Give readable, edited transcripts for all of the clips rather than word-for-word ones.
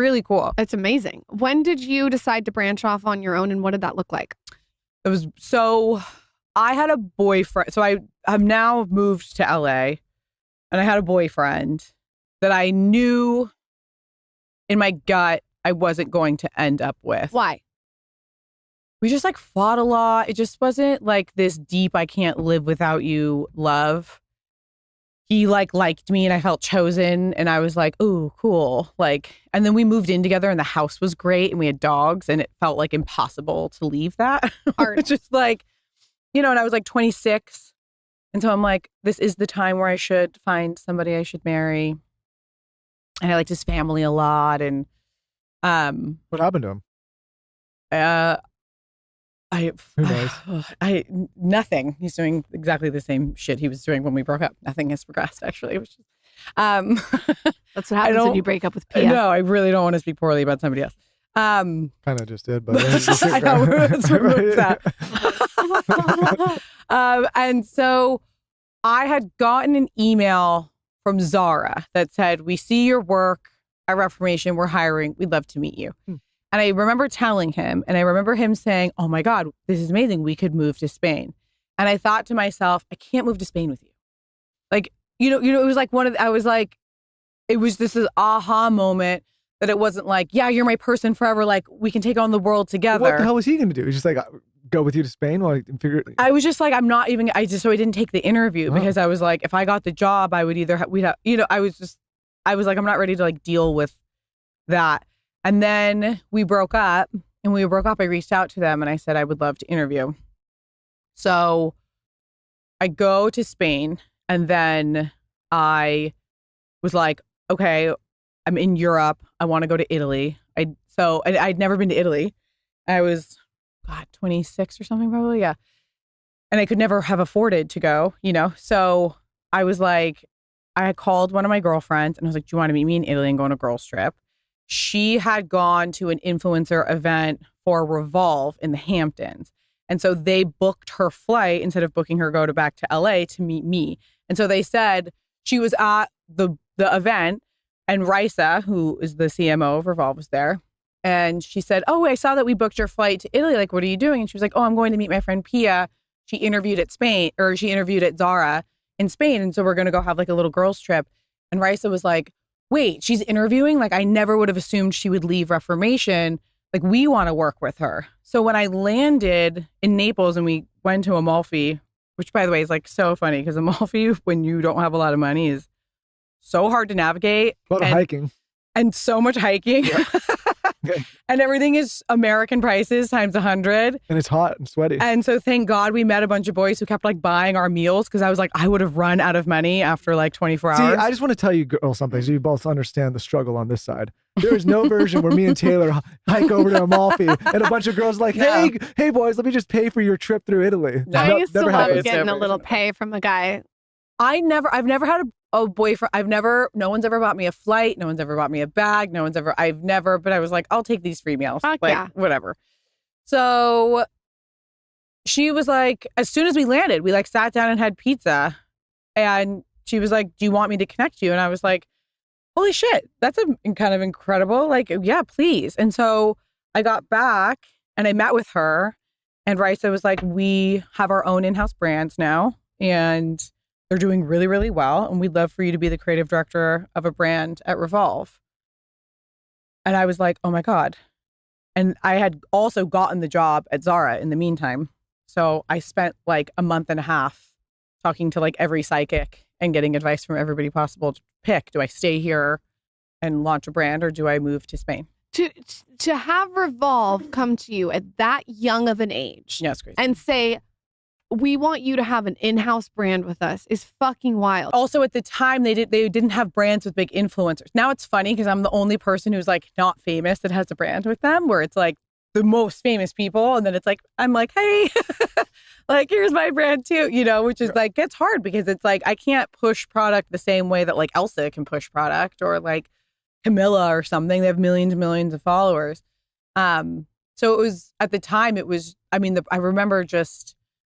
Really cool. It's amazing. When did you decide to branch off on your own and what did that look like? I had a boyfriend. So I have now moved to LA and I had a boyfriend that I knew in my gut I wasn't going to end up with. Why? We just like fought a lot. It just wasn't like this deep, I can't live without you love. He liked me and I felt chosen and I was like, ooh, cool. And then we moved in together and the house was great and we had dogs and it felt like impossible to leave that. Hard. Just like, and I was like 26. And so I'm like, this is the time where I should find somebody I should marry. And I liked his family a lot. And what happened to him? Who knows? Nothing. He's doing exactly the same shit he was doing when we broke up. Nothing has progressed, actually. That's what happens when you break up with Pia. No, I really don't want to speak poorly about somebody else. Kind of just did, but I know. Let's remove that. And so I had gotten an email from Zara that said, "We see your work at Reformation. We're hiring. We'd love to meet you." And I remember telling him, and I remember him saying, "Oh my God, this is amazing. We could move to Spain." And I thought to myself, I can't move to Spain with you. It was like it was this aha moment that it wasn't like, yeah, you're my person forever. Like we can take on the world together. What the hell was he going to do? He's just like, go with you to Spain while I figure. I was just like, I'm not even, so I didn't take the interview because I was like, if I got the job, I would either, I was like, I'm not ready to deal with that. And then we broke up. And when we broke up, I reached out to them and I said, I would love to interview. So I go to Spain and then I was like, okay, I'm in Europe. I want to go to Italy. I'd never been to Italy. I was, 26 or something probably. Yeah. And I could never have afforded to go, So I was like, I had called one of my girlfriends and I was like, do you want to meet me in Italy and go on a girls trip? She had gone to an influencer event for Revolve in the Hamptons. And so they booked her flight instead of booking her back to LA to meet me. And so they said she was at the event and Risa, who is the CMO of Revolve, was there. And she said, oh, I saw that we booked your flight to Italy. Like, what are you doing? And she was like, oh, I'm going to meet my friend Pia. She interviewed at Zara in Spain. And so we're going to go have a little girls trip. And Risa was like, wait, she's interviewing? I never would have assumed she would leave Reformation. We want to work with her. So when I landed in Naples and we went to Amalfi, which by the way is so funny because Amalfi, when you don't have a lot of money, is so hard to navigate. A lot of hiking. And so much hiking. Yeah. Okay. And everything is American prices times 100. And it's hot and sweaty. And so thank God we met a bunch of boys who kept buying our meals because I was like, I would have run out of money after 24 hours. See, I just want to tell you girls something so you both understand the struggle on this side. There is no version where me and Taylor hike over to Amalfi and a bunch of girls are like, hey boys, let me just pay for your trip through Italy. No, I used to love getting a little pay from a guy. I've never had a boyfriend. No one's ever bought me a flight. No one's ever bought me a bag. But I was like, I'll take these free meals. Whatever. So she was like, as soon as we landed, we sat down and had pizza and she was like, do you want me to connect you? And I was like, holy shit, that's kind of incredible. Yeah, please. And so I got back and I met with her and Risa was like, we have our own in-house brands now and they're doing really, really well. And we'd love for you to be the creative director of a brand at Revolve. And I was like, oh my God. And I had also gotten the job at Zara in the meantime. So I spent a month and a half talking to every psychic and getting advice from everybody possible to pick. Do I stay here and launch a brand or do I move to Spain? To have Revolve come to you at that young of an age it's crazy. And say, we want you to have an in-house brand with us is fucking wild. Also, at the time, they didn't have brands with big influencers. Now it's funny because I'm the only person who's not famous that has a brand with them, where it's the most famous people. And then it's I'm like, hey, here's my brand too, which is gets hard because it's I can't push product the same way that Elsa can push product or Camilla or something. They have millions and millions of followers. So it was, at the time, I remember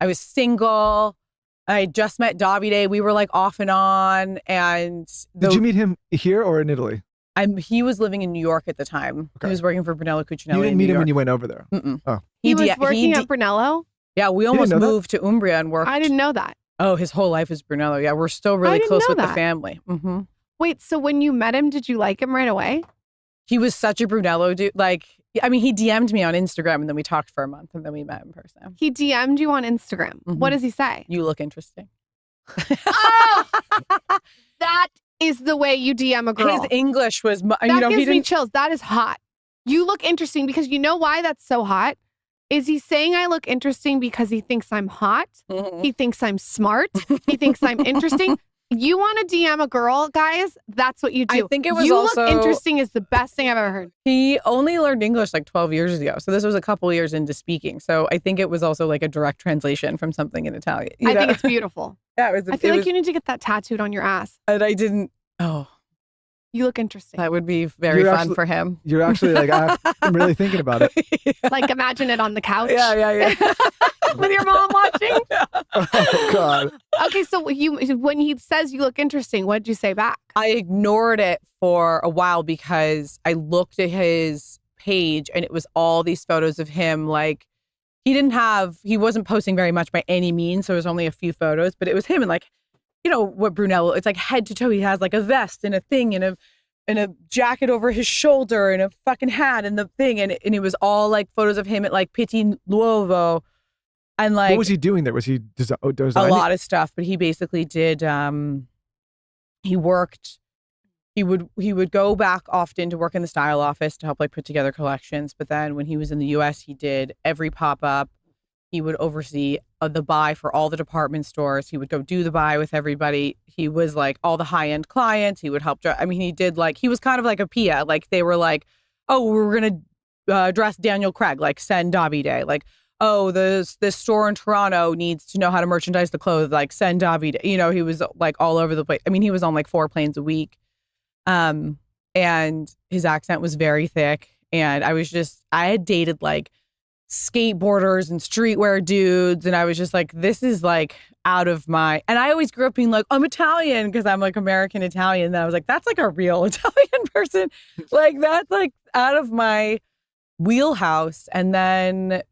I was single. I just met Davide. We were off and on. And did you meet him here or in Italy? He was living in New York at the time. Okay. He was working for Brunello Cucinelli. You didn't in meet New him York. when you went over there. Mm-mm. Oh. He was working at Brunello? Yeah, we almost know that? moved to Umbria and worked. I didn't know that. Oh, his whole life is Brunello. Yeah, we're still really didn't close know with the that. family. Mm-hmm. Wait, so when you met him, did you like him right away? He was such a Brunello dude. Like, I mean, he DM'd me on Instagram and then we talked for a month and then we met in person. He DM'd you on Instagram. Mhm. What does he say? You look interesting. Oh, that is the way you DM a girl. His English was, That he gives me didn't. chills. That is hot. You look interesting because you know why that's so hot? Is he saying I look interesting because he thinks I'm hot? Mhm. He thinks I'm smart. He thinks I'm interesting. You want to DM a girl, guys? That's what you do. I think it was you also- look interesting is the best thing I've ever heard. He only learned English like 12 years ago. So this was a couple years into speaking. So I think it was also like a direct translation from something in Italian. I think it's beautiful. Yeah, it was. I feel like you need to get that tattooed on your ass. And I didn't. Oh, You look interesting. that would be very You're fun actually- for him. You're actually like, I'm really thinking about it. Like imagine it on the couch. Yeah. With your mom watching. Oh, God. Okay, so when he says you look interesting, what did you say back? I ignored it for a while because I looked at his page and it was all these photos of him. Like he wasn't posting very much by any means. So it was only a few photos, but it was him and like, you know what Brunello, it's like head to toe. He has like a vest and a thing and a jacket over his shoulder and a fucking hat and the thing. And it was all like photos of him at like Pitti Nuovo. And like, What was he doing there? Was he a designing? lot of stuff, but he basically did, he would go back often to work in the style office to help like put together collections. But then when he was in the US, he did every pop-up. He would oversee the buy for all the department stores. He would go do the buy with everybody. He was like all the high-end clients. He would help. I mean, he was kind of like a Pia. Like they were like, oh, we're going to dress Daniel Craig, like send Davide. Like, oh, this store in Toronto needs to know how to merchandise the clothes, like send Davide. You know, he was like all over the place. I mean, he was on like 4 planes a week. And his accent was very thick. And I had dated like skateboarders and streetwear dudes. And I was just like, this is like out of my, and I always grew up being like, I'm Italian because I'm like American Italian. And I was like, that's like a real Italian person. Like that's like out of my wheelhouse. And then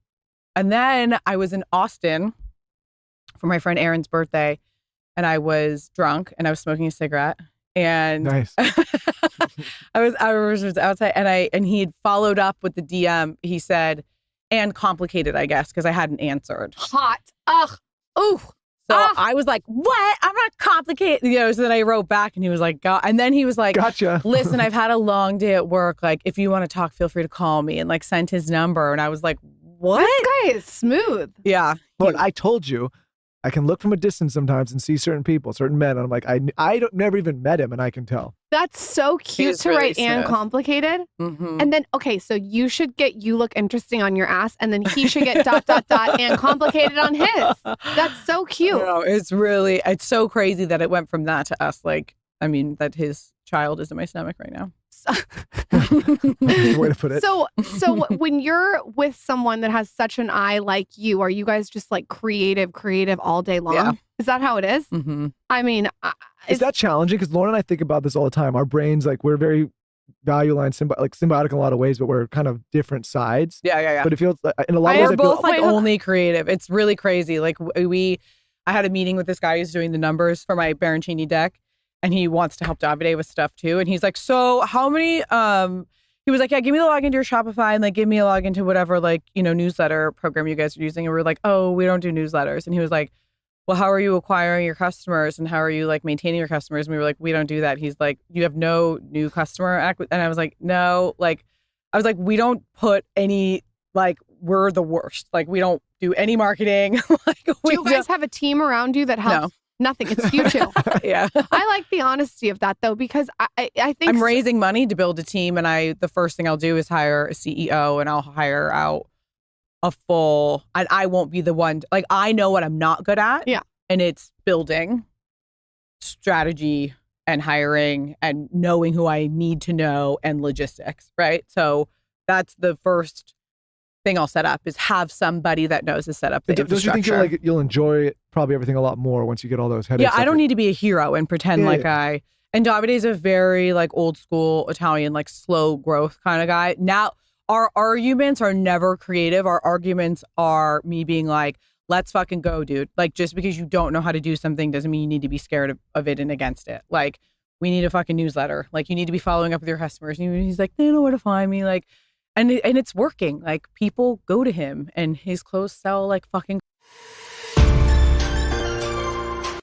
I was in Austin for my friend Aaron's birthday and I was drunk and I was smoking a cigarette. And Nice. I was outside and he had followed up with the DM. He said, and complicated, I guess, because I hadn't answered. Hot. Ugh. Ooh. So I was like, what? I'm not complicated. You know, so then I wrote back and he was like, God. And then he was like, Gotcha. listen, I've had a long day at work. Like, if you want to talk, feel free to call me, and like sent his number. And I was like, what? This guy is smooth. Yeah. Look, I told you, I can look from a distance sometimes and see certain people, certain men. And I'm like, I never even met him and I can tell. That's so cute He's to really write and smooth. complicated. Mm-hmm. And then, okay, so you should get you look interesting on your ass, and then he should get ... and complicated on his. That's so cute. No, it's so crazy that it went from that to us. Like, I mean, that his child is in my stomach right now. That's the way to put it. So when you're with someone that has such an eye like you, are you guys just like creative all day long? Yeah. Is that how it is? Mm-hmm. I mean, Is that challenging? Because Lauren and I think about this all the time. Our brains, like, we're very value line, symbiotic in a lot of ways, but we're kind of different sides. Yeah. But it feels like, in a lot of ways, We're I feel both like Wait, hold on. only creative. It's really crazy. Like I had a meeting with this guy who's doing the numbers for my Baroncini deck, and he wants to help Davide with stuff too. And he's like, so how many? He was like, yeah, give me the login to your Shopify and like give me a login to whatever like newsletter program you guys are using. And we're like, oh, we don't do newsletters. And he was like, well, how are you acquiring your customers and how are you like maintaining your customers? And we were like, we don't do that. He's like, you have no new customer and I was like, no, like, I was like, we don't put any, like, we're the worst. Like, we don't do any marketing. Like, do you guys have a team around you that helps? No. Nothing. It's you two. Yeah. I like the honesty of that though, because I think I'm raising money to build a team, and the first thing I'll do is hire a CEO, and I'll hire out a full. I won't be the one. Like, I know what I'm not good at. Yeah. And it's building strategy and hiring and knowing who I need to know and logistics. Right. So that's the first thing I'll set up is have somebody that knows to set up the Don't you infrastructure. think you'll enjoy probably everything a lot more once you get all those headaches? Yeah, I don't need to be a hero and pretend Yeah, like yeah. I And Davide's a very like old school Italian, like slow growth kind of guy. Now, our arguments are never creative. Our arguments are me being like, let's fucking go, dude. Like, just because you don't know how to do something doesn't mean you need to be scared of it and against it. Like, we need a fucking newsletter. Like, you need to be following up with your customers. And he's like, they know where to find me. Like, and it's working. Like, people go to him and his clothes sell like fucking